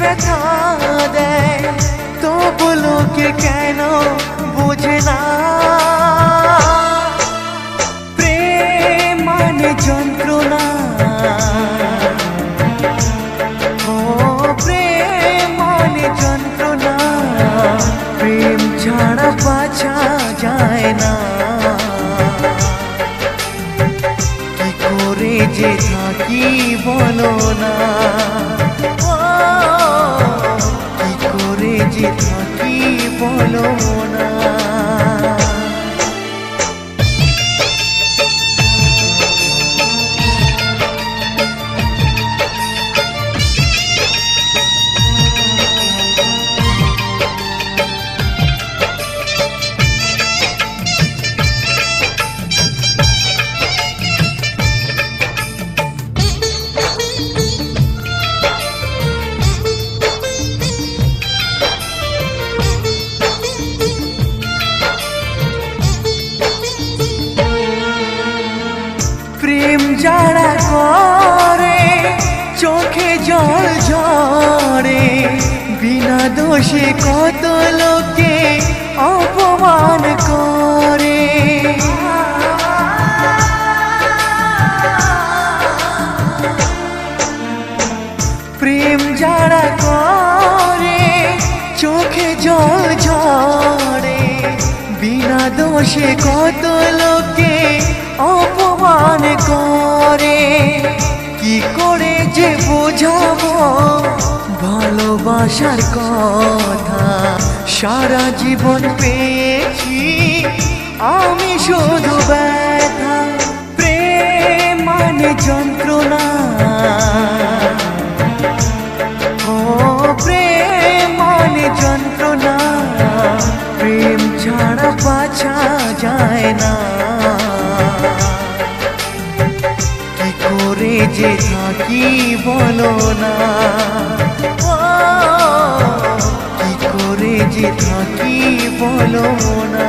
ব্যথা দেয়, তবু লোকে কেন বোঝে না প্রেম মানে যন্ত্রণা। ও প্রেম মানে যন্ত্রণা, প্রেম ছাড়া বাঁচা যায় না। কি করে যে থাকি বলো না, কি করে যে থাকি বলো না। প্রেম যারা করে চোখে জল ঝরে, বিনা দোষে কত লোকে অপমান করে। প্রেম যারা করে চোখে জল ঝরে, বিনা দোষে কত লোকে অপমান করে। কি করে যে বোঝাবো ভালোবাসার কথা, সারা জীবন পেয়েছি আমি শুধু ব্যথা। প্রেম মানে যন্ত্রণা, ও প্রেম মানে যন্ত্রণা, প্রেম ছাড়া বাঁচা যায় না। কি করে যে থাকি বলো না, কি করে যে থাকি বলো না।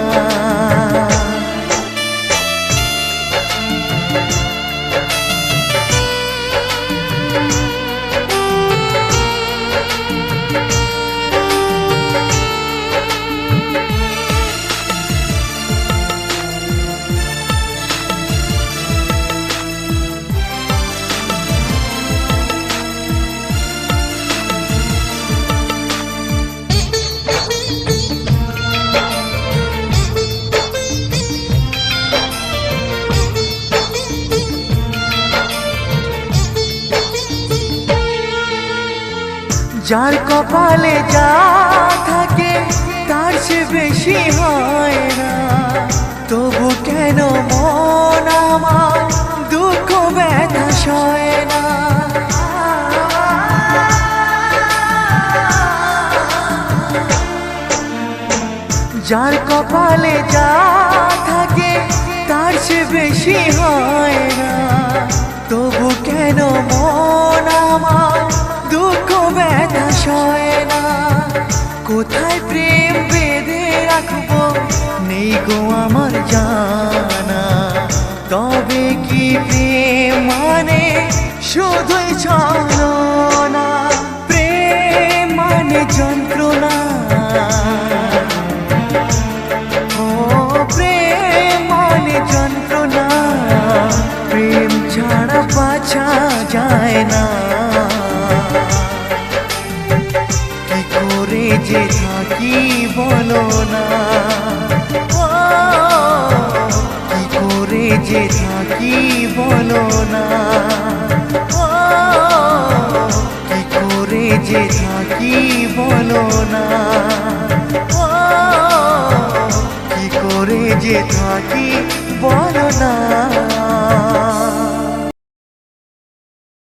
যার কপালে যা থাকে তার সে বেশি হয় না, তবু কেন মন আমার দুঃখ ব্যথা সয় না। যার কপালে যা থাকে তার সে বেশি হয় না, তবু কেন মন আমার দুঃখ ব্যথা সয় না। কোথায় প্রেম বেঁধে রাখবো নেই গো আমার জানা, তবে কি প্রেম মানে শুধুই ছলনা। প্রেম মানে যন্ত্রণা, ও প্রেম মানে যন্ত্রণা, প্রেম ছাড়া বাঁচা যায় না। কি করে যে থাকি বলো না, কি করে যে থাকি বলো না, কি করে যে থাকি বলো না, কি করে যে থাকি বলো না।